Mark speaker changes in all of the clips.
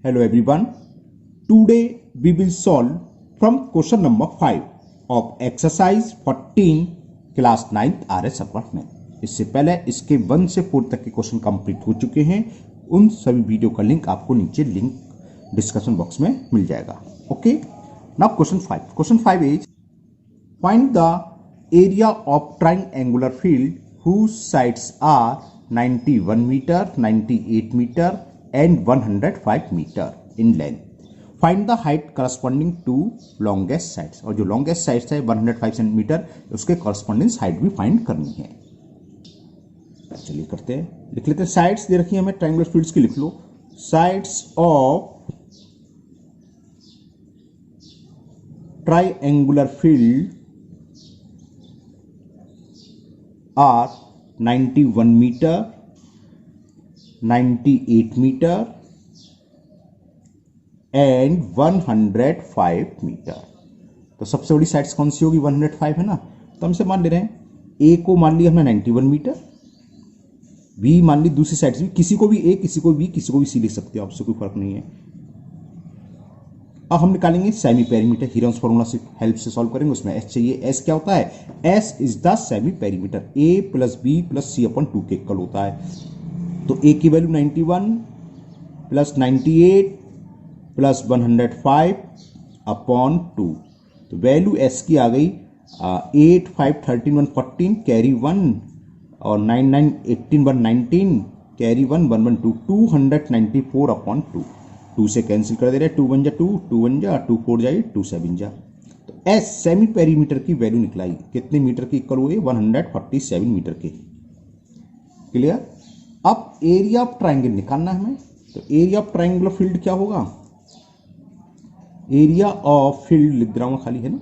Speaker 1: Hello everyone. Today we will solve from question number 5 of exercise 14 class 9th RS apartment. इससे पहले इसके 1 से 4 तक के क्वेश्चन कंप्लीट हो चुके हैं। उन सभी वीडियो का लिंक आपको नीचे लिंक डिस्कशन बॉक्स में मिल जाएगा। Okay, now question 5 is find the area of triangular field whose sides are 91 meter, 98 meter and 105 meter in length. Find the height corresponding to longest sides. और जो longest sides है 105 centimetre, उसके corresponding height भी find करनी है। चलिए करते हैं, लिख लेते हैं। साइड्स दे रखी है हमें ट्राइंगुलर फील्ड्स की, लिख लो। Sides of triangular field are 91 meter, 98 meter and 105 metre. तो सबसे बड़ी साइड्स कौन सी होगी? 105 है ना, तो हम से मान ले रहे हैं ए को मान लिया हमने 91 मीटर, बी मान ली दूसरी साइड से, किसी को भी ए, किसी को बी, किसी को भी सी लिख सकते हो, आपसे कोई फर्क नहीं है। अब हम निकालेंगे सेमी पेरीमीटर, हीरोन्स फॉर्मूला से हेल्प से सॉल्व करेंगे। उसमें एस चाहिए। एस क्या होता है? S is the semi perimeter, A plus B plus C upon 2 के इक्वल होता है। तो ए की वैल्यू 91 प्लस 98 प्लस 105 अपॉन 2, तो वैल्यू एस की आ गई 8 5 13 114 कैरी 1 और 9 9 18 1 19 कैरी 1 1 1 2 294 अपॉन 2। 2 से कैंसिल कर दे रहे, 2 1 जा 2, 2 1 जा 2 4 जाए 2 7 जा। तो एस सेमी पेरीमीटर की वैल्यू निकलाई, कितने मीटर की इक्वल हुई? 147 मीटर के। क्लियर? अब एरिया ऑफ ट्राइंगल निकालना है हमें। तो एरिया ऑफ ट्राइंगुलर फील्ड क्या होगा? एरिया ऑफ फील्ड लिख रहा हूं खाली, है ना,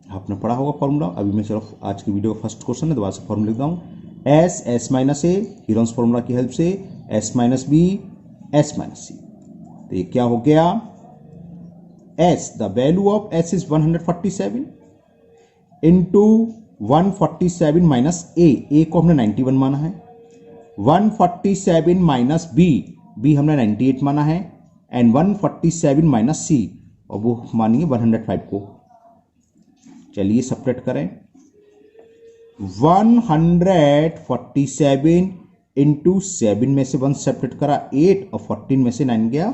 Speaker 1: आपने पढ़ा होगा फॉर्मूला। अभी मैं सिर्फ आज की वीडियो का फर्स्ट क्वेश्चन है, दोबारा से फॉर्मूला लिख रहा हूं। S S minus A, Heron's formula की हेल्प से, S minus B S minus C. तो ये क्या हो गया? S, the value of S is 147 into 147 minus A को हमने 91 माना है, 147 माइनस बी हमने 98 माना है, एंड 147 माइनस सी, और वो मानिए 105 को। चलिए सेपरेट करें। 147 इंटू 7 में से 1 सेपरेट करा 8 और 14 में से 9 गया,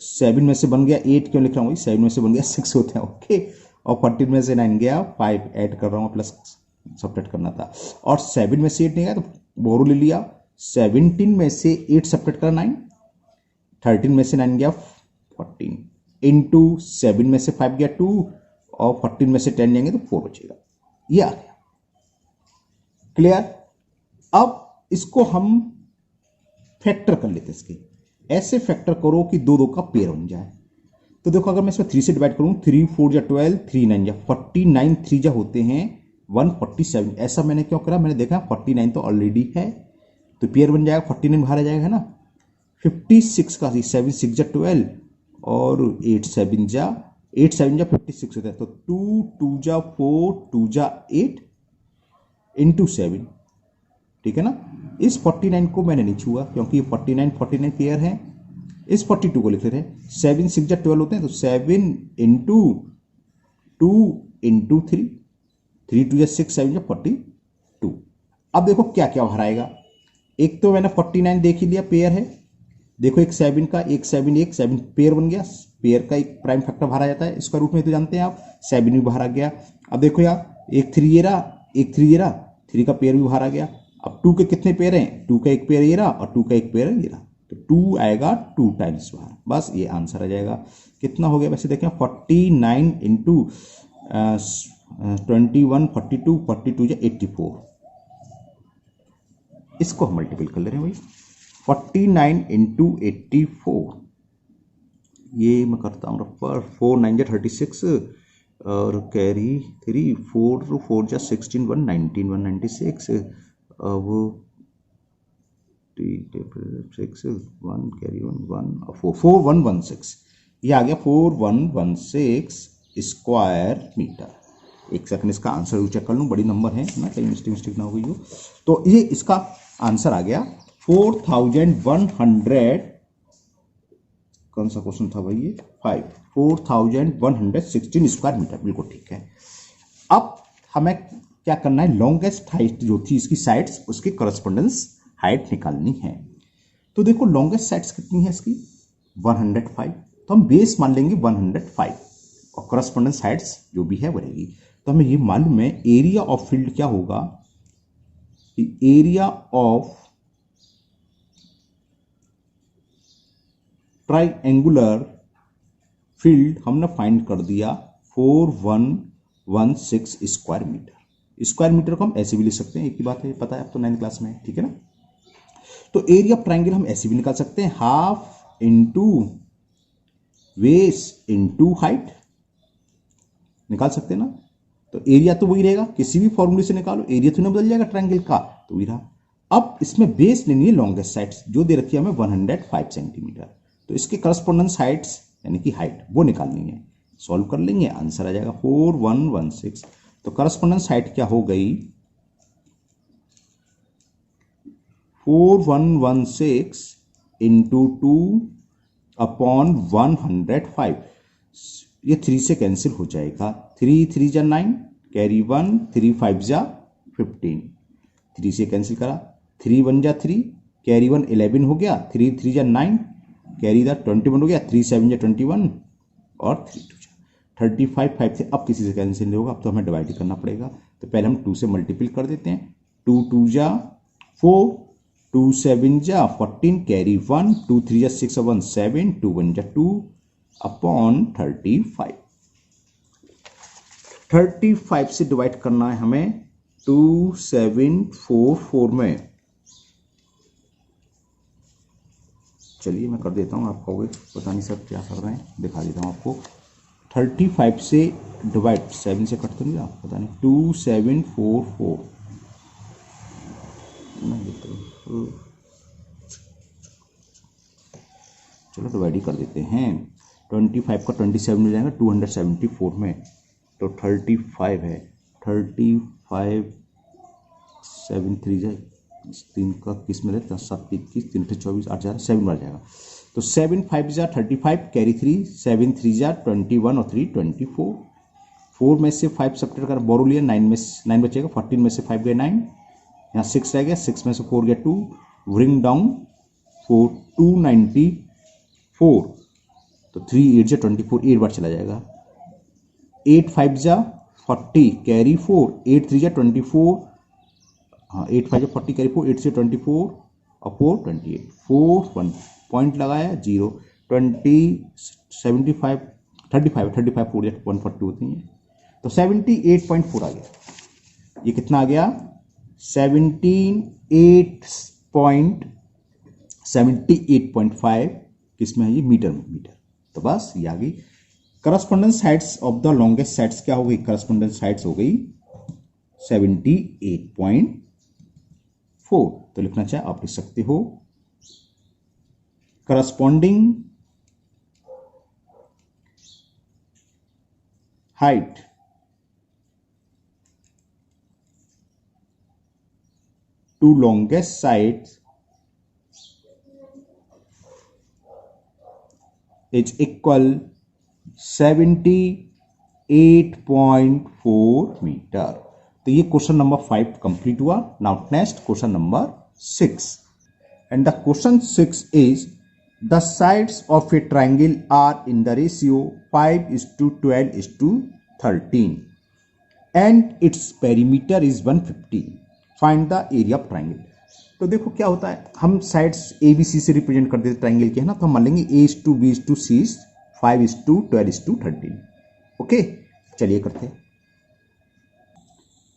Speaker 1: 7 में से बन गया 8, क्यों लिख रहा हूँ? 7 में से बन गया 6 होते हैं, ओके। और 14 में से 9 गया 5, ऐड कर रहा हूँ, प्लस सेपरेट करना था। और 7 में से 8 नहीं गया तो बोरो ले लिया। 17 में से 8 सेपरेट करा 9, 13 में से 9 गया 14 इंटू 7 में से 5 गया 2 और 14 में से 10 जाएंगे तो 4 बचेगा। ये आ गया। क्लियर? अब इसको हम फैक्टर कर लेते हैं। इसके ऐसे फैक्टर करो कि 2 2 का पेयर बन जाए। तो देखो, अगर मैं इसमें 3 से डिवाइड करूं, 3 4 जा 12, 3 9 जा 49, 3 जा होते हैं 147। ऐसा मैंने क्यों करा? मैंने देखा 49 तो ऑलरेडी है, तो पेयर बन जाएगा, 49 बाहर आ जाएगा, है ना। 56 का 7 6 जा 12 और 8 7 जा 56 होता है। तो 2 2 जा 4 2 जा 8 इंटू 7, ठीक है ना। इस 49 को मैंने नहीं छुआ क्योंकि ये 49 पेयर है। इस 42 को लिख लेते हैं। 7 6 जा 12 होते हैं, तो 7 इंटू 2 इंटू 3, 3 2 जा 6 7 जा 42। अब देखो क्या क्या बाहर आएगा। एक तो मैंने 49 देख ही लिया, पेयर है। देखो एक 7 का, एक 7 पेयर बन गया। पेयर का एक प्राइम फैक्टर बाहर आ जाता है, इसका रूट में तो जानते हैं आप, 7 भी बाहर आ गया। अब देखो यार, एक 3 ये रहा, एक 3 ये रहा, 3 का पेयर भी बाहर आ गया। अब 2 के कितने पेयर हैं? 2 का एक पेयर ये रहा और 2 का एक पेयर ये रहा, तो 2 आएगा 2 टाइम्स बाहर। बस ये आंसर आ जाएगा। कितना हो गया वैसे देखें? 49 इंटू 21 42 42 या 84। इसको हम मल्टीपल कर ले रहे हैं भाई। 49 इंटू 84, ये मैं करता हूँ रफर, 4 9 जा 36 और कैरी 3, 4 4 जा 16 119 196, अब 6 1 कैरी 1 1 और 4 4116। ये आ गया 4116 स्क्वायर मीटर। एक सेकंड इसका आंसर चेक कर लूँ, बड़ी नंबर है ना, कहीं मिस्टेक ना हो गई हो। तो ये इसका आंसर आ गया 4100, कौन सा क्वेश्चन था भाई ये, 4116 स्क्वायर मीटर, बिल्कुल ठीक है। अब हमें क्या करना है, लॉन्गेस्ट हाइट जो थी इसकी साइड्स, उसकी करस्पॉन्डेंस हाइट निकालनी है। तो देखो लॉन्गेस्ट साइड्स कितनी है इसकी, 105, तो हम बेस मान लेंगे 105 और करस्पॉन्डेंस हाइट्स जो भी है वो रहेगी। तो हमें ये मालूम है एरिया ऑफ फील्ड क्या होगा, एरिया ऑफ ट्राइएंगुलर फील्ड हमने फाइंड कर दिया 4116 स्क्वायर मीटर। स्क्वायर मीटर को हम ऐसे भी लिख सकते हैं, एक ही बात है, पता है अब तो 9th क्लास में, ठीक है ना। तो एरिया ऑफ ट्राइंगल हम ऐसे भी निकाल सकते हैं, half into base into height, निकाल सकते हैं ना। तो एरिया तो वही रहेगा, किसी भी फॉर्मूले से निकालो, एरिया तो ना बदल जाएगा ट्राइंगल का, तो वही रहा। अब इसमें बेस लेनी है लॉन्गेस्ट साइड्स जो दे रखी है हमें 105 सेंटीमीटर, तो इसके करस्पॉन्डेंस हाइट्स यानी कि हाइट वो निकालनी है। सॉल्व कर लेंगे, आंसर आ जाएगा 4116। तो करस्पॉन्डेंस हाइट क्या हो गई, 4116 इंटू 2/105, ये 3 से कैंसिल हो जाएगा, 3 3 जा 9, कैरी 1, 3 5 जा 15, 3 से कैंसिल करा, 3 1 जा 3, कैरी 1 11 हो गया, 3 3 जा 9, कैरी द 21 हो गया, 3 7 जा 21 और 3 2 जा 35, 5 से अब किसी से कैंसिल नहीं होगा, अब तो हमें डिवाइड ही करना पड़ेगा। तो पहले हम 2 से मल्टीपल कर देते हैं, 2 2 जा 4, 2 7 जा 14, कैरी 1, 2 3 जा 6 1 7, 2 1 जा 2 अपॉन 35। 35 से डिवाइड करना है हमें 2744 में। चलिए मैं कर देता हूँ, आप कहोगे पता नहीं सर क्या कर रहे हैं, दिखा देता हूँ आपको। 35 से डिवाइड 7 से कट तो नहीं रहा, पता नहीं, 2744 चलो डिवाइड ही कर देते हैं। 25 का 27 मिल जाएगा 274 में, तो 35 है, 35 7 3 जाए, 3 का किस में रहता, 7 21, 3 24, 8 जा 7 बढ़ जाएगा। तो 7 5 जा 35, कैरी 3, 7 3 जा 21 और 3 24, 4 में से 5 सब्ट्रैक्ट कर बोरो लिया, 9 में 9 बचेगा, 14 में से 5 गए 9, यहाँ 6 रह गया, 6 में से 4 गया 2, ब्रिंग डाउन 4 294, तो 3 8 जा 24, 8 बार चला जाएगा, 8 5 जा 40, कैरी 4, 8 3 जा 24, हाँ 8 5 जा 40, कैरी 4, 8 से 24 और 4 28, 4 1 पॉइंट लगाया 0, 20 75 35 35 4 जा 140 होती है, तो 78.4 आ गया। ये कितना आ गया, 78.5 किसमें है ये, मीटर में, मीटर। तो बस ये आ गई correspondence Heights of the longest sides, क्या हो गई, करस्पॉन्डेंस हाइट्स हो गई 78.4। तो लिखना चाहे आप लिख सकते हो corresponding height to longest sides is equal 78.4 metre. तो ये क्वेश्चन नंबर 5 कंप्लीट हुआ। Now next question number 6, and the question 6 is the sides of a triangle are in the ratio 5:12:13 and its perimeter is 150, find the area of triangle. तो देखो क्या होता है, हम sides A B C से represent कर देते triangle के, है ना, तो हम मान लेंगे A:B:C 5:12:13। ओके, चलिए करते हैं।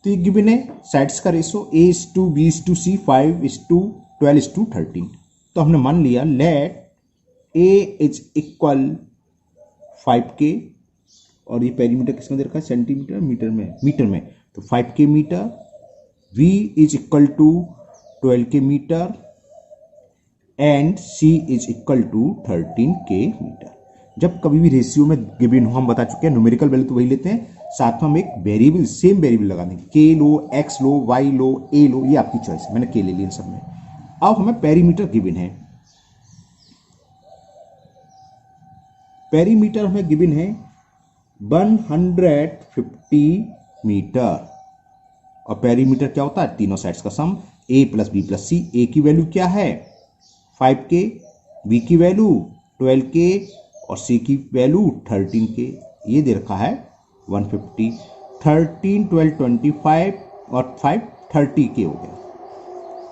Speaker 1: तो ये गिवन है साइड्स का रेशो A:B:C 5:12:13। तो हमने मान लिया late A is equal 5K, और ये पेरीमीटर किसमें दे रखा है, सेंटीमीटर मीटर में, मीटर में, तो 5K metre, V is equal to 12K metre and C is equal to 13K metre. जब कभी भी रेशियो में गिवन हो, हम बता चुके हैं न्यूमेरिकल वैल्यू तो वही लेते हैं, साथ में हम एक वेरिएबल, सेम वेरिएबल लगा देंगे, K low, X low, Y low, A लो, ये आपकी चॉइस है, मैंने K ले लिया इन सब में। अब हमें पेरीमीटर गिवन है, पेरीमीटर हमें गिवन है 150 मीटर, और पेरीमीटर क्या होता है, तीनों साइड्स का सम, a प्लस बी प्लस सी। ए की वैल्यू क्या है 5k, बी की वैल्यू 12k और सी की वैल्यू 13k। ये दे रखा है 150, 13 12 25 और 5 30k हो गया,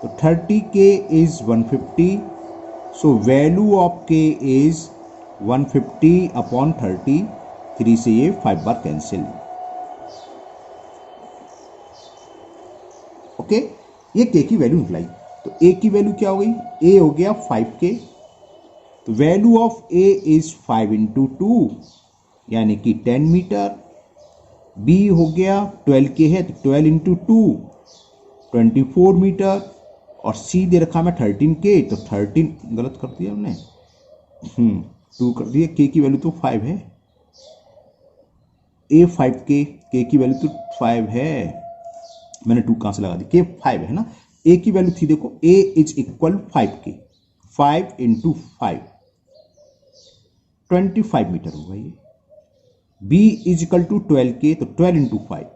Speaker 1: तो 30k is 150, so value of k is 150 upon 30, 3 से ये 5 बार कैंसिल। ओके, ये k की वैल्यू निकलाई, तो a की वैल्यू क्या हो गई, a हो गया 5k, तो value of a is 5 into 2 यानी कि 10 मीटर, b हो गया 12k है तो 12 इंटू 2 24 मीटर, और c दे रखा मैं 13k, तो 13 गलत कर दिया हमने, 2 कर दिया, k की वैल्यू तो 5 है, a 5k, k की वैल्यू तो 5 है, मैंने 2 कहां से लगा दी, k 5 है ना, a की वैल्यू थी देखो, a is equal 5k, 5 into 5 25 metre होगा ये, b is equal to 12k, तो 12 इंटू 5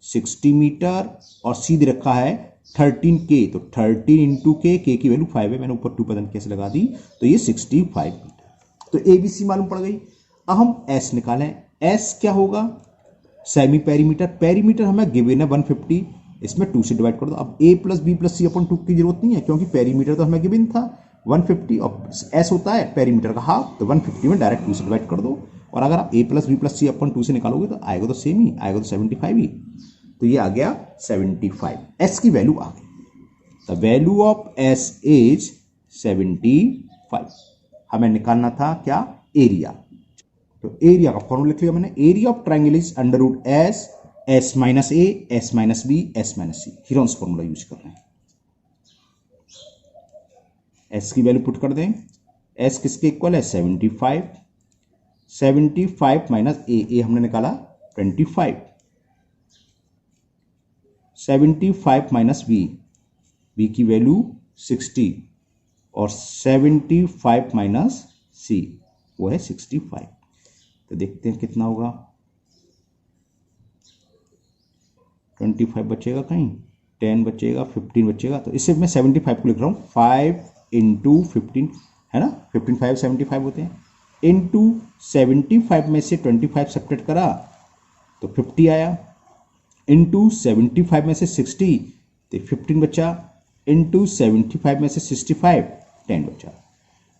Speaker 1: 60 मीटर, और c दे रखा है 13k, तो 13 इंटू k, k की वैल्यू 5 है, मैंने ऊपर 2 पता नहीं कैसे लगा दी, तो ये 65 मीटर। तो ए बी सी मालूम पड़ गई। अब हम s निकालें, s क्या होगा, सेमी पेरीमीटर, पेरीमीटर हमें गिवन है 150, इसमें 2 से डिवाइड कर दो। अब a प्लस बी प्लस सी अपन 2 की जरूरत नहीं है, क्योंकि पेरीमीटर तो हमें गिवन था 150 और s होता है पेरीमीटर का हाफ, तो 150 में डायरेक्ट 2 से डिवाइड कर दो, और अगर आप a प्लस बी प्लस सी अपन 2 से निकालोगे तो आएगा तो सेम ही आएगा, तो 75 ही, तो ये आ गया 75, s की वैल्यू आ गई, the value of s is 75। हमें निकालना था क्या, एरिया, तो एरिया का फॉर्मूला लिख लिया मैंने, area of triangle is under root S, S minus A, S minus B, S minus C, Heron's formula use कर रहे हैं। एस की वैल्यू पुट कर दें, एस किसके इक्वल है 75, 75 माइनस ए हमने निकाला 25, 75 माइनस बी की वैल्यू 60, और 75 माइनस सी वो है 65, तो देखते हैं कितना होगा, 25 बचेगा कहीं, 10 बचेगा, 15 बचेगा, तो इससे मैं 75 को लिख रहा हूँ, 5 इंटू 15 है ना, 15 5 75 होते हैं, इंटू 75 में से 25 सब्ट्रैक्ट करा तो 50 आया, इंटू 75 में से 60 तो 15 बचा, इंटू 75 में से 65 10 बचा।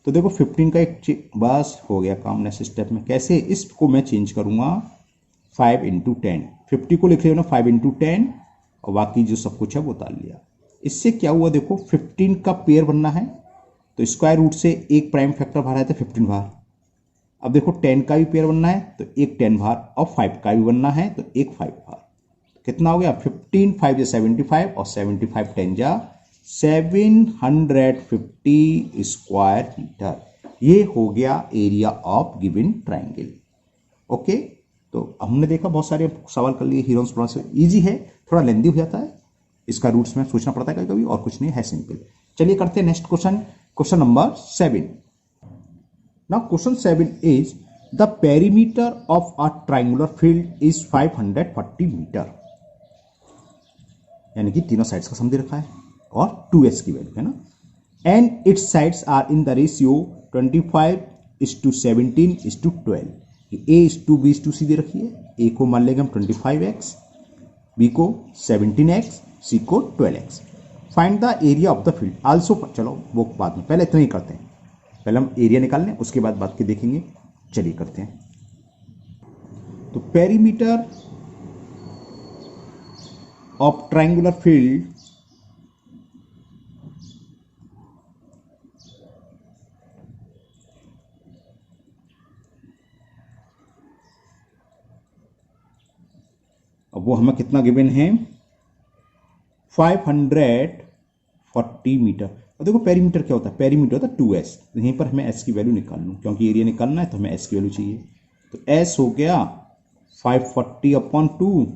Speaker 1: तो देखो 15 का एक बस हो गया काम नेक्स्ट स्टेप में, कैसे, इसको मैं चेंज करूंगा 5 इंटू 10, 50 को लिख लिया ना 5 इंटू 10, और बाकी जो सब कुछ है वो डाल लिया। इससे क्या हुआ देखो, 15 का पेयर बनना है तो स्क्वायर रूट से एक प्राइम फैक्टर बाहर आया था 15 बाहर, अब देखो 10 का भी पेयर बनना है तो एक 10 बाहर, और 5 का भी बनना है तो एक 5 बाहर, तो कितना हो गया 15 5 जा 75, और 75 10 जा 750 स्क्वायर मीटर। ये हो गया area of given triangle. Okay, तो हमने देखा बहुत सारे सवाल कर लिए, हीरोन्स प्रॉब्लम से इजी है, थोड़ा लेंदी हो जाता है, इसका रूट्स में सोचना पड़ता है कभी कभी, और कुछ नहीं है, सिंपल। चलिए करते हैं next question, question number 7। Now question 7 is the perimeter of a triangular field is 540 metre, यानी कि तीनों साइड्स का सम दे रखा है और 2s की वैल्यू है ना, and its sides are in the ratio 25:17:12, A:2B:C दे रखी है, A को मान लेंगे हम 25x, B को 17x, C को 12x। Find the area of the field also, चलो वो बाद में, पहले इतना ही करते हैं, पहले हम एरिया निकाल लें उसके बाद बात के देखेंगे। चलिए करते हैं, तो पेरीमीटर ऑफ ट्राइंगुलर फील्ड अब वो हमें कितना गिवन है 540 मीटर। और देखो पेरीमीटर क्या होता है, पेरीमीटर होता है 2s, तो यहीं पर हमें s की वैल्यू निकाल लूँ, क्योंकि एरिया निकालना है तो हमें s की वैल्यू चाहिए, तो s हो गया 540 अपॉन 2,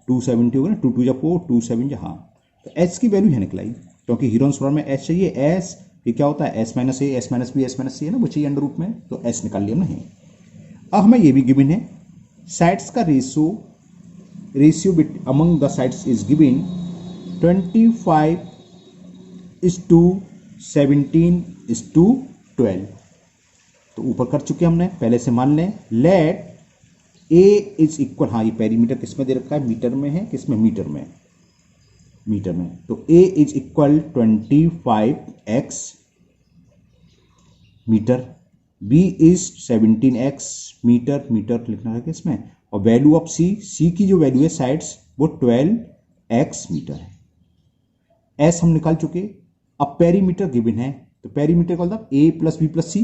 Speaker 1: 270 होगा ना, 2 2 जा 4, 2 7 जा, हाँ, तो s की वैल्यू है निकलाई क्योंकि हीरोन्स फॉर्म में एस चाहिए, एस ये क्या होता है S minus A, S minus B, S minus C है ना, वो चाहिए अंडर रूट में, तो एस निकाल लिया नहीं। अब हमें ये भी गिवन है साइड्स का ratio among the sides is given 25:17:12। तो ऊपर कर चुके हमने, पहले से मान लें लेट ए इज इक्वल, हाँ ये पेरीमीटर किस में दे रखा है, मीटर में है, किस में, मीटर में, मीटर में। तो A is equal 25x metre, B is 17x metre, metre लिखना है इसमें, और वैल्यू ऑफ सी की जो वैल्यू है साइड्स वो 12x मीटर है। एस हम निकाल चुके। अब पेरीमीटर गिवन है, तो पेरीमीटर का मतलब A plus B plus C,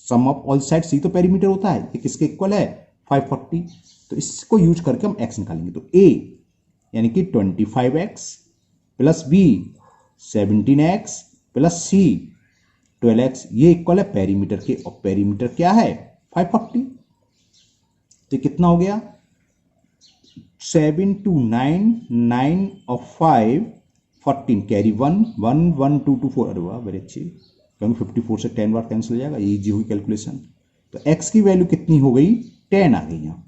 Speaker 1: sum of all sides तो पेरीमीटर होता है, ये किसके इक्वल है 540। तो इसको यूज करके हम x निकालेंगे। तो a यानी कि 25x plus B 17x plus सी 12x, ये इक्वल है पेरीमीटर के, और पेरीमीटर क्या है 540। तो कितना हो गया 7 2 9 9 और 5 14, कैरी 1 1 1 2 2 4, अरे वाह वेरी अच्छी, क्योंकि 54 से 10 बार कैंसिल हो जाएगा, इजी हुई कैलकुलेशन। तो x की वैल्यू कितनी हो गई 10 आ गई यहाँ,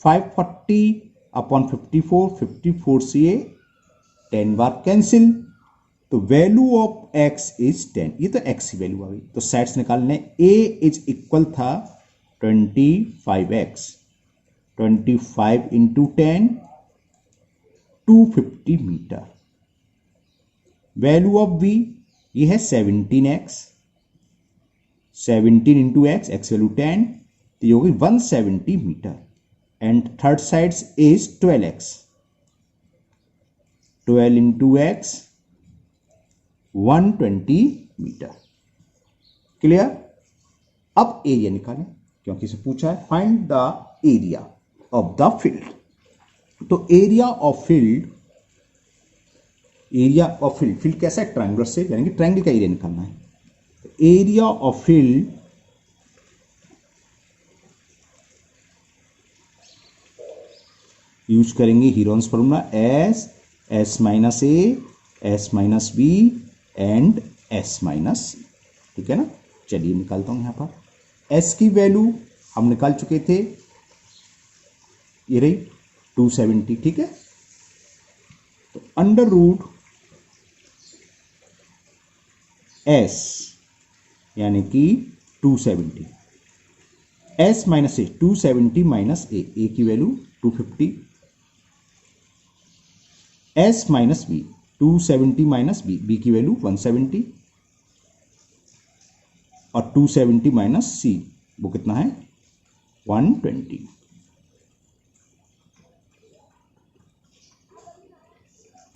Speaker 1: 540 अपॉन 54, 54 से ये 10 बार कैंसिल, तो वैल्यू ऑफ x इज 10, ये तो x की वैल्यू आ गई। तो साइड्स निकालने, a इज इक्वल था 25x, 25 into 10 250 metre, value of b ये है 17x, 17 into x, x value 10, तो ये होगी 170 metre, and third sides is 12x, 12 इंटू x 120 मीटर। क्लियर। अब एरिया निकालें, क्योंकि इसे पूछा है find the area of the field. तो area of field, area of field, field कैसा है ट्रायंगुलर से, यानी कि ट्रायंगल का एरिया निकालना है। एरिया ऑफ फील्ड यूज करेंगे Heron's formula, S S minus A, S minus B and S minus C, ठीक है ना। चलिए निकालता हूं यहां पर एस की वैल्यू हम निकाल चुके थे, ये रही 270, ठीक है। तो अंडर रूट एस यानी कि 270, S minus A 270 minus A की value 250, S minus B 270 minus B की वैल्यू 170, और 270 माइनस सी वो कितना है 120।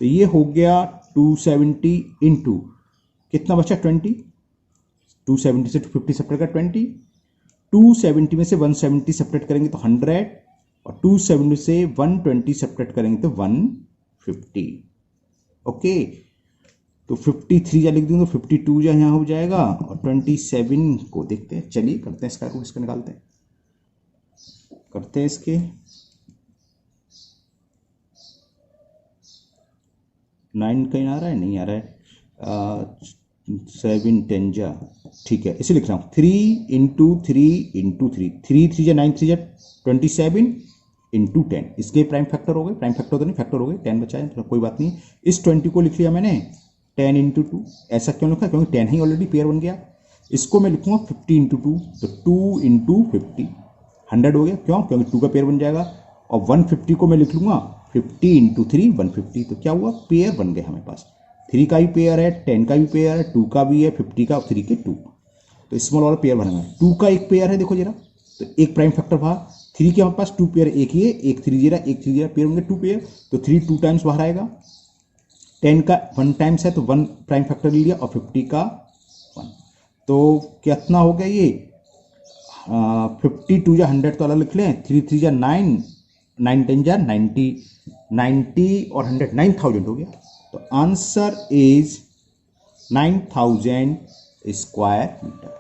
Speaker 1: तो ये हो गया 270 इंटू कितना बचा 20, 270 से 250 सेपरेट कर 20, 270 में से 170 सेपरेट करेंगे तो 100, और 270 से 120 सेपरेट करेंगे तो 150। ओके, तो 53 जा लिख दूंगा, 52 जा यहाँ हो जाएगा, और 27 को देखते हैं। चलिए करते हैं इसका, इसको निकालते हैं, करते हैं इसके 9 कहीं आ रहा है, नहीं आ रहा है, 7 10 जा, ठीक है इसे लिख रहा हूँ 3 इंटू 3 इंटू 3, 3 3 जा 9 3 जा 27 इंटू 10, इसके प्राइम फैक्टर हो गए, प्राइम फैक्टर तो नहीं फैक्टर हो गए, 10 बचाए तो कोई बात नहीं। इस 20 को लिख लिया मैंने 10 इंटू 2, ऐसा क्यों लिखा, क्योंकि 10 ही ऑलरेडी पेयर बन गया। इसको मैं लिखूंगा 50 इंटू 2, तो 2 इंटू 50 100 हो गया, क्यों, क्योंकि 2 का पेयर बन जाएगा। और 150 को मैं लिख लूंगा 50 इंटू 3 150, तो क्या हुआ पेयर बन गए हमारे पास, 3 का भी पेयर है, 10 का भी पेयर है, 2 का भी है, 50 का, 3 के 2, तो स्मॉल वाला पेयर बना है। 2 का एक पेयर है, देखो जरा, तो एक प्राइम फैक्टर बाहर, 3 के हमारे पास 2 पेयर, एक ही है, एक 3 जीरा, एक 3 जीरा पेयर होंगे 2 पेयर, तो 3 2 टाइम्स बाहर आएगा। 10 का 1 टाइम्स है तो 1 प्राइम फैक्टर ले लिया, और 50 का 1, तो कितना हो गया ये 52 या 100 तो अलग लिख लें, 3 3 या 9, 9 10 जा 90, 90 और 100 9000 हो गया। तो आंसर इज 9000 स्क्वायर मीटर।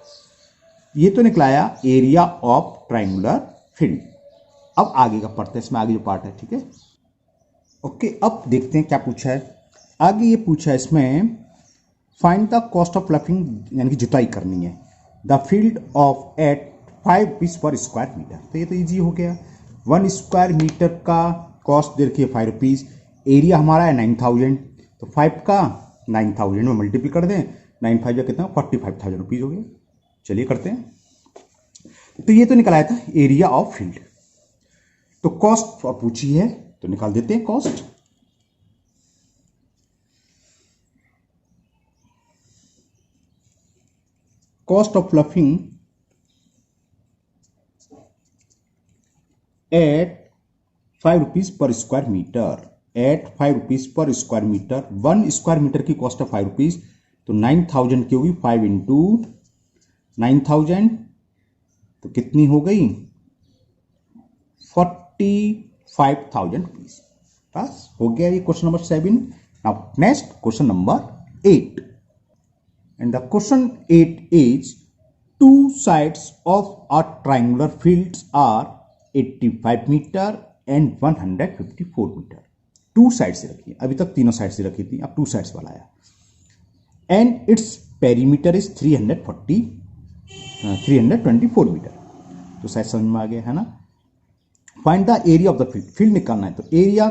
Speaker 1: ये तो निकलाया एरिया ऑफ ट्राइंगुलर फील्ड। अब आगे का पढ़ते हैं, इसमें आगे जो पार्ट है, ठीक है। ओके, अब देखते हैं क्या पूछा है आगे। ये पूछा है इसमें find the cost of ploughing यानी कि जुताई करनी है the field of at 5 rupees per square metre. तो ये तो इजी हो गया। 1 स्क्वायर मीटर का कॉस्ट दे रखी है 5 रुपीज, एरिया हमारा है 9000, तो 5 का 9000 में मल्टीपल कर दें, 9 5 कितना 45,000 रुपीज हो गया। चलिए करते हैं। तो ये तो निकल आया था एरिया ऑफ फील्ड। तो कॉस्ट और पूछी है तो निकाल देते हैं cost. Cost of fluffing at 5 rupees per square metre, at 5 rupees per square metre. 1 square metre की कॉस्ट है 5 रुपीज, तो 9000 की होगी 5 इंटू 9000, तो कितनी हो गई 45,000 रुपीज। बस हो गया ये question number 7। Now next question number 8, and the question 8 is two sides of a triangular fields are 85 metre and 154 metre. Two side से रखी है, अभी तक तीनों साइड से रखी थी, अब टू साइड्स वाला आया। And its perimeter is 324 metre. तो शायद समझ में आ गया है ना। Find the area of the field, field निकालना है। तो एरिया,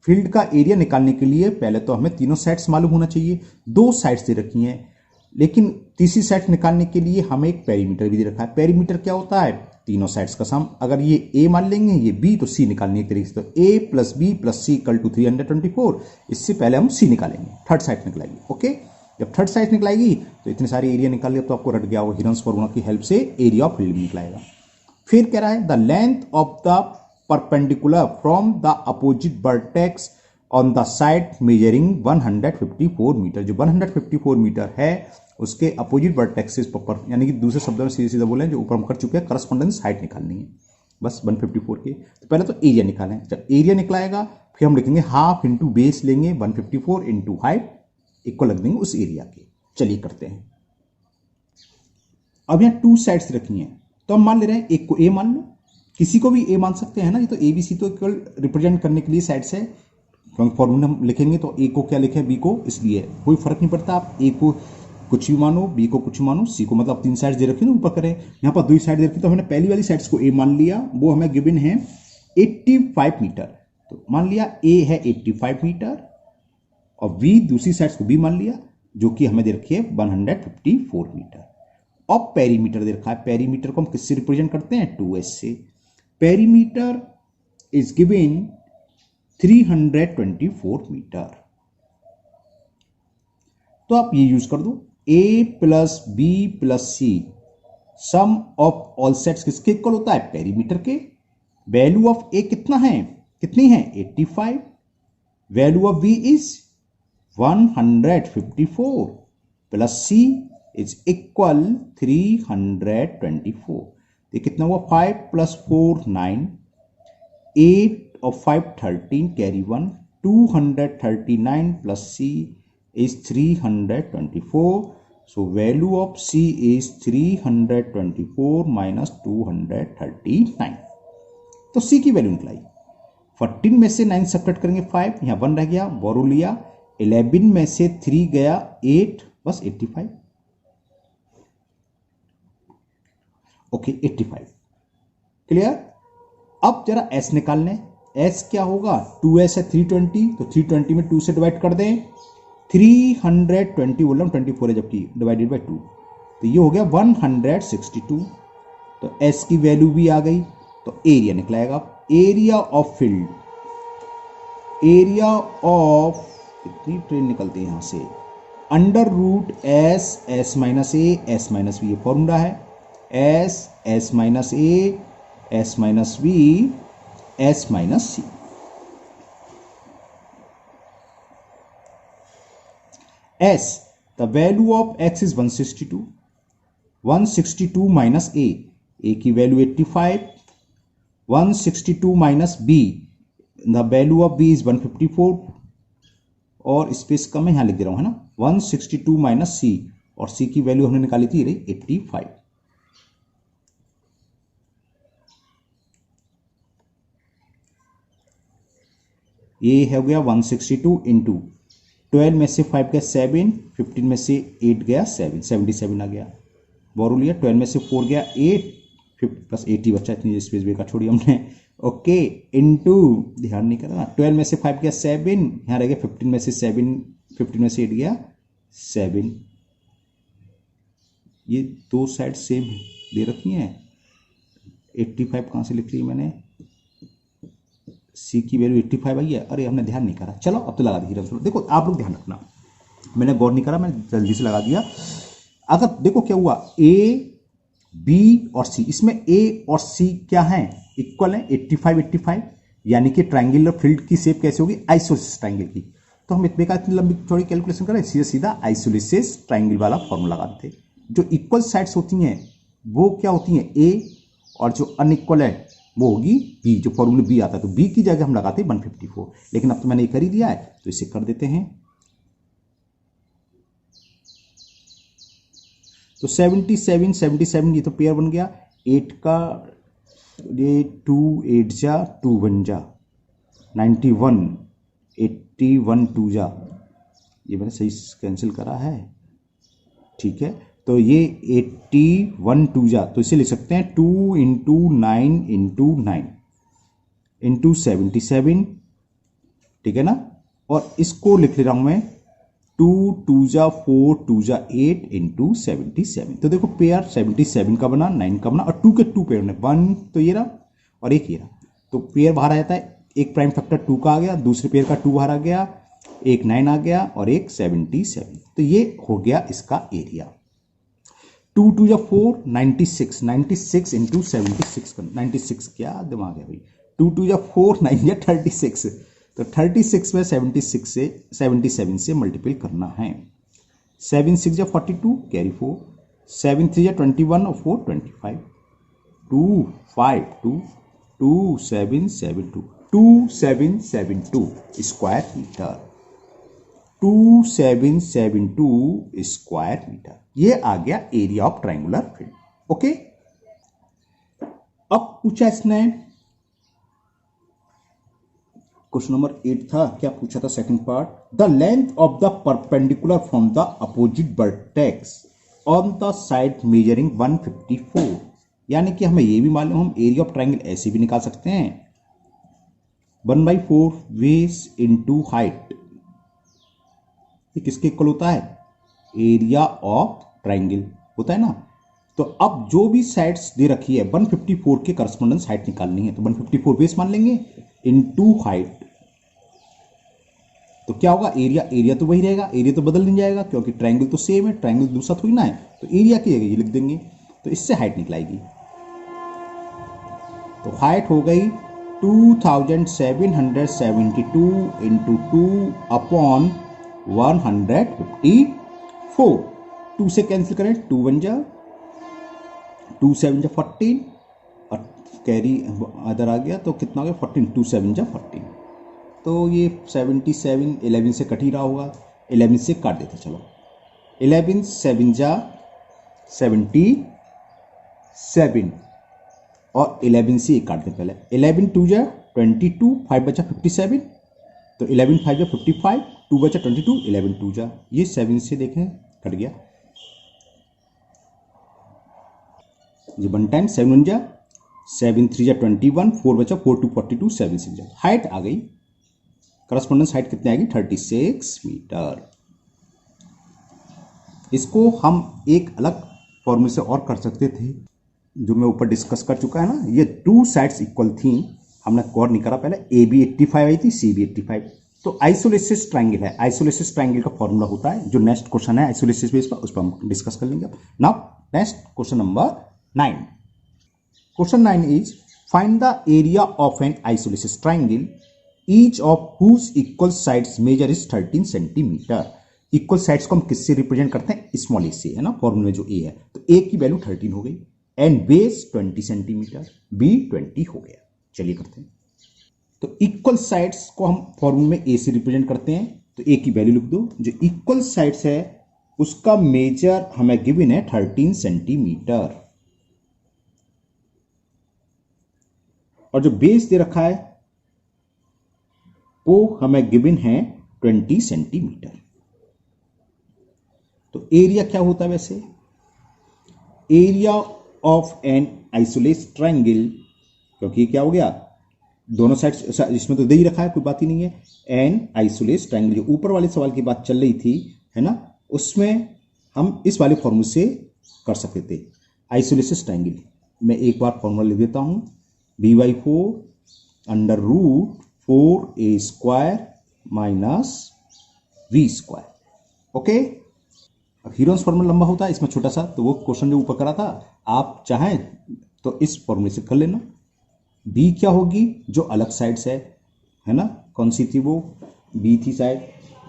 Speaker 1: फील्ड का एरिया निकालने के लिए पहले तो हमें तीनों साइड्स मालूम होना चाहिए। दो साइड्स दे रखी हैं, लेकिन तीसरी साइड निकालने के लिए हमें एक पेरीमीटर भी दे रखा है। पेरीमीटर क्या होता है, तीनों साइड्स का सम। अगर ये ए मान लेंगे, ये बी, तो सी निकालनी है तरीके से। तो A plus B plus C equal to 324। इससे पहले हम सी निकालेंगे, थर्ड साइड निकलाएगी। ओके, जब थर्ड साइड निकलाएगी तो इतने सारे एरिया निकाल लिया, तो आपको रट गया होगा हिरन्स फॉर्मूला की हेल्प से एरिया ऑफ फील्ड निकलाएगा। फिर कह रहा है the length of the perpendicular from the opposite vertex on the side measuring 154 metre. जो 154 मीटर है उसके अपोजिट वर्टेक्सेस पर, यानी कि दूसरे शब्दों में सीधे सीधा बोले जो ऊपर हम कर चुके हैं, करस्पॉन्डेंस हाइट निकालनी है बस 154 के। तो पहले तो एरिया निकालें। जब एरिया निकलाएगा फिर हम लिखेंगे हाफ इंटू बेस लेंगे 154 इंटू हाइट इक्वल रख देंगे उस एरिया के। चलिए करते हैं। अब यहाँ टू साइड्स रखी हैं, तो हम मान ले रहे हैं एक को ए मान लो, किसी को भी ए मान सकते हैं ना। ये तो ए बी सी तो इक्वल रिप्रेजेंट करने के लिए साइड्स है, फॉर्मूला हम लिखेंगे तो ए को क्या लिखे बी को, इसलिए कोई फर्क नहीं पड़ता। आप ए को कुछ भी मानो, बी को कुछ मानो, सी को मतलब तीन साइड्स दे रखी ना ऊपर करें। यहाँ पर दो साइड दे रखी, तो हमने पहली वाली साइड्स को ए मान लिया, वो हमें गिवन है 85 मीटर। तो मान लिया ए है 85 मीटर और बी दूसरी साइड्स को बी मान लिया, जो कि हमें दे रखी है 154 मीटर। अब पेरीमीटर दे रखा है, पेरीमीटर को हम किससे रिप्रेजेंट करते हैं, 2s से। Perimeter is given 324 metre. तो आप ये यूज कर दो, a plus B plus C sum of all sides किसके इक्वल होता है, पेरीमीटर के। वैल्यू ऑफ a कितना है, कितनी है 85, value of b is 154 plus C is equal 324। ये कितना हुआ 5 प्लस 4 9, 8 और 5 13 carry 1, 239 plus C is 324. So value of C is 324 minus 239. तो C की वैल्यू निकलाई। 14 में से 9 सब्ट्रैक्ट करेंगे 5, यहाँ 1 रह गया, बोरो लिया। 11 में से 3 गया 8, बस 85। Okay 85 clear. अब जरा S निकालने। S क्या होगा, 2S है 320, तो 320 में 2 से डिवाइड कर दें, 320 बोल रहा हूँ, 24 है जबकि डिवाइडेड बाई 2, तो ये हो गया 162। तो S की वैल्यू भी आ गई, तो एरिया निकलाएगा। Area of field, area of कितनी ट्रेन निकलती है यहां से, under root S minus S minus B, ये फॉर्मूला है। S minus S minus B S minus C. S, the value of x is 162, 162 minus a की value 85, 162 minus b, the value of b is 154, और space कम है यहां लिख दे रहा हूं है ना, 162 माइनस c, और c की वैल्यू हमने निकाली थी 85। ये हो गया 162 इंटू 12 में से 5 गया 7, 15 में से 8 गया 7, 77 आ गया। बोरो लिया, 12 में से 4 गया 8, बस 80 बचा, इतनी स्पेस बेकार छोड़ी हमने। ओके, इनटू, ध्यान नहीं करा, 12 में से 5 गया 7, यहाँ रह गया 15 में से 7, 15 में से 8 गया 7। ये दो साइड सेम दे रखी हैं। 85 कहाँ से लिख ली मैंने, सी की वैल्यू 85 आई है। अरे हमने ध्यान नहीं करा, चलो अब तो लगा दी। देखो आप लोग ध्यान रखना, मैंने गौर नहीं करा, मैंने जल्दी से लगा दिया। अगर देखो क्या हुआ, ए बी और सी, इसमें ए और सी क्या है, इक्वल है, 85 85, यानी कि ट्रायंगुलर फील्ड की शेप कैसे होगी, आइसोलिसिस ट्रायंगल की। तो हम इतने का इतनी लंबी थोड़ी कैलकुलेशन करें, सीधा सीधा आइसोलिसिस ट्रायंगल वाला फॉर्मूला लगाते। जो इक्वल साइड्स होती हैं वो क्या होती हैं, ए, और जो अनइक्वल है वो होगी बी, जो फॉर्मूला बी आता है। तो बी की जगह हम लगाते हैं 154, लेकिन अब तो मैंने ये कर ही दिया है तो इसे कर देते हैं। तो 77 77 ये तो पेयर बन गया, 8 का ये 2 8 जा 2 1 जा 91, 81 2 जा, ये मैंने सही कैंसिल करा है, ठीक है। तो ये 81 2 जा, तो इसे लिख सकते हैं 2 × 9 × 9 इंटू 77, ठीक है ना। और इसको लिख ले रहा हूं मैं 2 2 जा 4 2 जा 8 इंटू 77। तो देखो पेयर 77 का बना, 9 का बना, और 2 के 2 पेयर ने 1 तो ये रहा और एक ये रहा। तो पेयर बाहर आ जाता है, एक प्राइम फैक्टर 2 का आ गया, दूसरे पेयर का 2 बाहर आ गया, एक 9 आ गया और एक 77। तो ये हो गया इसका एरिया। 2 2 जा 4 96, 96 इंटू 76, 96 क्या दिमाग है भाई, 2 2 जा 4 9 जा 36, तो 36 में 77 से मल्टीपल करना है। 7 6 जा 42 कैरी 4, 7 3 जा 21 और 4 25, 2 5 2 2 7 7 2 2772 स्क्वायर मीटर, 2772 स्क्वायर मीटर। ये आ गया area of triangular field. Okay, अब पूछा इसने क्वेश्चन नंबर 8 था, क्या पूछा था second part, the length of the perpendicular from the opposite vertex on the side measuring 154। यानी कि हमें ये भी मालूम, हम एरिया ऑफ ट्रायंगल ऐसे भी निकाल सकते हैं, 1/4 बेस इंटू हाइट। ये किसके इक्वल होता है, एरिया ऑफ ट्रायंगल होता है ना। तो अब जो भी साइड्स दे रखी है 154 के करस्पॉन्डेंस हाइट निकालनी है, तो 154 बेस मान लेंगे इनटू हाइट। तो क्या होगा, एरिया तो वही रहेगा, एरिया तो बदल नहीं जाएगा क्योंकि ट्रायंगल तो सेम है, ट्रायंगल दूसरा थोड़ी ना है, तो एरिया की जगह ये लिख देंगे, तो इससे हाइट निकलाएगी। तो हाइट हो गई 2772 इंटू 2 अपॉन 154। 2 से कैंसिल करें, 2 1 जा 2 7 जा 14 और कैरी अदर आ गया, तो कितना हो गया 14, 2 7 जा 14। तो ये 77 11 से कट ही रहा होगा, 11 से काट देते चलो, 11 7 जा 77 और 11 से काट दे पहले, 11 2 जा 22, 5 बचा 57, तो 11 5 जा 55, 2 बचा 22, 11 2 जा, ये 7 से देखें कट गया, ये 1 टाइम 7 1 जा 7 3 जा 21, 4 बचा 4 2 42, 7 6 जा, हाइट आ गई, करस्पॉन्डेंस हाइट कितनी आएगी 36 मीटर। इसको हम एक अलग फॉर्मूले से और कर सकते थे, जो मैं ऊपर डिस्कस कर चुका है ना। ये 2 साइड्स इक्वल थी, हमने गौर नहीं करा पहले, ए बी 85 आई थी, सी बी 85, तो आइसोलिसिस ट्रायंगल है, आइसोलिसिस ट्रायंगल का फॉर्मूला होता है, जो नेक्स्ट क्वेश्चन है आइसोलिसिस बेस पर, उस पर हम डिस्कस कर लेंगे। Now next question number 9। Question 9 is find the area of an isosceles triangle each of whose equal sides measure is 13 centimetre. Equal sides को हम किससे रिप्रेजेंट करते हैं, स्मॉल ए से, है ना, फॉर्मूला में जो ए है, तो ए की वैल्यू 13 हो गई, एंड बेस 20 सेंटीमीटर, बी 20 हो गया। चलिए करते हैं, तो इक्वल साइड्स को हम फॉर्मूला में ए से रिप्रेजेंट करते हैं, तो ए की वैल्यू लिख दो, जो इक्वल साइड्स है उसका मेजर हमें गिवन है 13 सेंटीमीटर, और जो बेस दे रखा है वो हमें गिवन है 20 सेंटीमीटर। तो एरिया क्या होता है वैसे, area of an isosceles triangle, क्योंकि ये क्या हो गया दोनों साइड, इसमें तो दे ही रखा है कोई बात ही नहीं है, एन आइसोलेस ट्राइंगल, जो ऊपर वाले सवाल की बात चल रही थी है ना, उसमें हम इस वाले फॉर्मूले से कर सकते थे आइसोलेसिस ट्राइंगल। मैं एक बार फॉर्मूला लिख देता हूं, b/4 under root 4a² minus v²। Okay, अब हीरोन्स फॉर्मूला लंबा होता है, इसमें छोटा सा, तो वो क्वेश्चन जो ऊपर करा था आप चाहें तो इस फॉर्मूले से कर लेना। b क्या होगी, जो अलग साइड है ना, कौन सी थी वो, b थी साइड,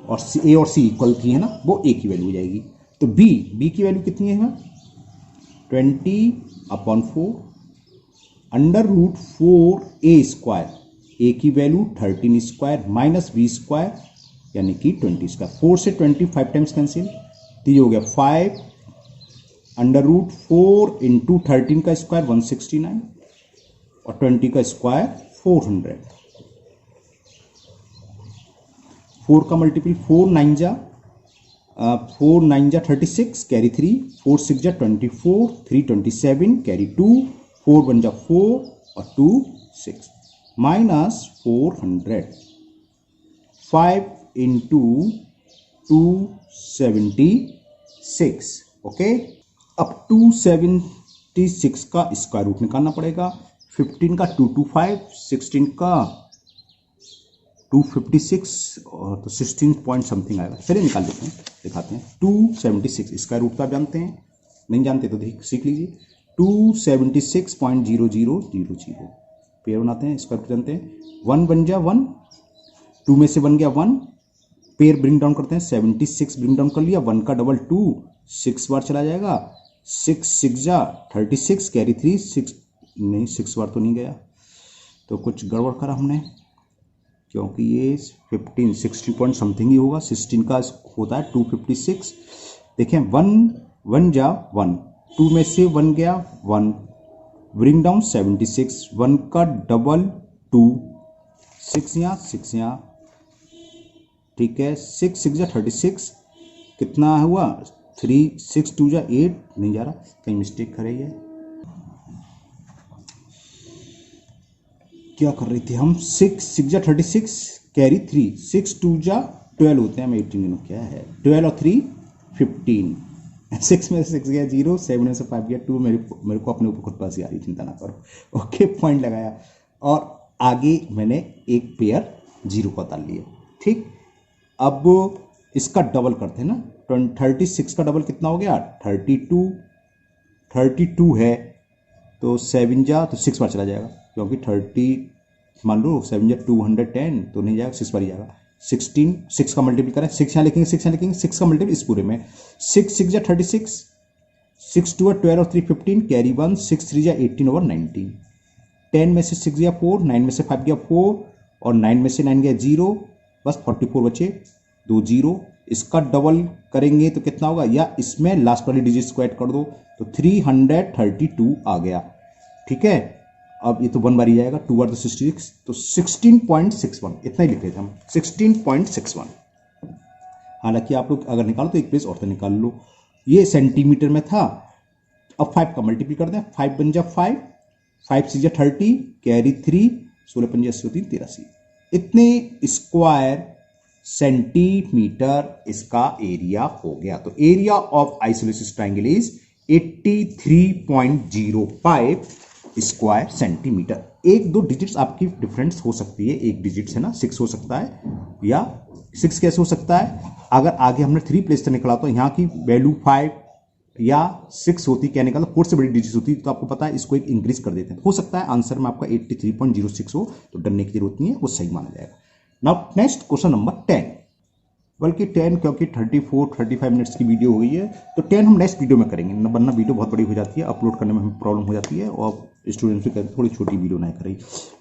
Speaker 1: और a और c इक्वल थी है ना, वो a की वैल्यू हो जाएगी। तो b की वैल्यू कितनी है हमें 20/4 अंडर रूट 4a², a की वैल्यू 13² माइनस v² यानी कि 20²। 4 से 20 5 टाइम्स कैंसिल, तो ये हो गया 5 अंडर रूट 4 इंटू 13 का स्क्वायर 169 और 20 का स्क्वायर 400। 4 का मल्टीपल 4 9 जा 36 कैरी 3, 4 6 जा 24, 3 27 कैरी 2, 4 1 जा 4 और 2 6 माइनस 400। 5 इंटू 276। ओके, अब 276 का स्क्वायर रूट निकालना पड़ेगा। 15 का 225, 16 का 256 और तो 16 पॉइंट समथिंग आएगा। चलिए निकाल लेते हैं, दिखाते हैं। 276 स्क्वायर रूट तो आप जानते हैं, नहीं जानते तो सीख लीजिए। 276.0000 पेयर बनाते हैं, स्क्वायर रूट जानते हैं। 1 बन जा 1, 2 में से बन गया 1, पेयर ब्रिंग डाउन करते हैं, 76 ब्रिंग डाउन कर लिया, 1 का डबल 2 6 बार चला जाएगा, 6 6 जा 36 कैरी 3 6 नहीं 6 बार तो नहीं गया, तो कुछ गड़बड़ करा हमने, क्योंकि ये 15 60 पॉइंट समथिंग ही होगा। 16 का होता है 256। देखें 1 1 जा 1, 2 में से 1 गया 1, ब्रिंग डाउन 76, 1 का डबल 2 6 यहाँ ठीक है, 6 6 जा 36 कितना हुआ 3 6 2 जा 8 नहीं जा रहा, कहीं मिस्टेक कर रही है, क्या कर रही थी हम। 6 6 जा 36 कैरी 3, 6 2 जा 12 होते हैं, हम 18 क्या है 12 और 3 15, 6 में से 6 गया 0, 7 में से 5 गया 2, मेरे को अपने ऊपर खुद पास ही आ रही, चिंता ना करो। ओके, पॉइंट लगाया और आगे मैंने एक पेयर 0 को उतार लिया। ठीक, अब इसका डबल करते हैं ना, 36 का डबल कितना हो गया 32 है, तो 7 जा तो 6 बार चला जाएगा, क्योंकि 30 मान लो 7 जा 210 तो नहीं जाएगा, 6 बार ही जाएगा। 16 6 का मल्टीपल करें, 6 यहाँ लिखेंगे 6 का मल्टीपल इस पूरे में, 6 6 जा 36, 6 2 12 और 3 15 कैरी 1, 6 3 जा 18 ओवर 19, 10 में से 6 गया 4, 9 में से 5 गया 4 और 9 में से 9 गया 0, बस 44 बचे 2 0। इसका डबल करेंगे तो कितना होगा, या इसमें लास्ट वाली डिजिट को ऐड कर दो तो 332 आ गया। ठीक है, अब ये तो 1 बार ही जाएगा, 2 बार तो 66, तो 16.61 इतना ही लिख रहे थे हम, 16.61। हालांकि आप लोग अगर निकालो तो एक पेज और तो निकाल लो, ये सेंटीमीटर में था। अब 5 का मल्टीपल कर दें, 5 बन जा 5, 5 6 जा 30 कैरी 3, 16 5 80 होती 83, इतने स्क्वायर सेंटीमीटर इसका एरिया हो गया। तो area of isosceles triangle is 83.05 square centimetre. एक दो डिजिट्स आपकी डिफरेंस हो सकती है, एक डिजिट है ना 6 हो सकता है, या 6 कैसे हो सकता है, अगर आगे हमने 3 प्लेस से निकला तो यहाँ की वैल्यू 5 या 6 होती, क्या निकाला 4 से बड़ी डिजिट होती, तो आपको पता है इसको एक इंक्रीज कर देते हैं, हो सकता है आंसर में आपका 83.06 हो, तो डरने की जरूरत नहीं है, वो सही माना जाएगा। नाउ नेक्स्ट क्वेश्चन नंबर 10, बल्कि 10 क्योंकि 34-35 मिनट्स की वीडियो हो गई है, तो 10 हम नेक्स्ट वीडियो में करेंगे, वरना वीडियो बहुत बड़ी हो जाती है, अपलोड करने में हमें प्रॉब्लम हो जाती है, और स्टूडेंट्स भी कहते हैं थोड़ी छोटी वीडियो ना करें।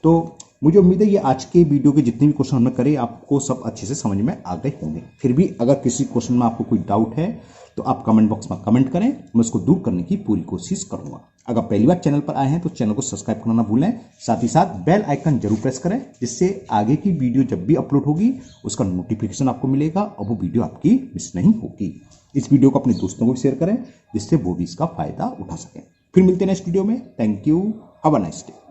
Speaker 1: तो मुझे उम्मीद है ये आज के वीडियो के जितने भी क्वेश्चन हमने करे आपको सब अच्छे से समझ में आ गए होंगे। फिर भी अगर किसी क्वेश्चन में आपको कोई डाउट है तो आप कमेंट बॉक्स में कमेंट करें, मैं उसको दूर करने की पूरी कोशिश करूंगा। अगर पहली बार चैनल पर आए हैं तो चैनल को सब्सक्राइब करना ना भूलें, साथ ही साथ बेल आइकन जरूर प्रेस करें, जिससे आगे की वीडियो जब भी अपलोड होगी उसका नोटिफिकेशन आपको मिलेगा और वो वीडियो आपकी मिस नहीं होगी। इस वीडियो को अपने दोस्तों को भी शेयर करें जिससे वो भी इसका फायदा उठा सकें। फिर मिलते हैं नेक्स्ट वीडियो में। Thank you, have a nice day.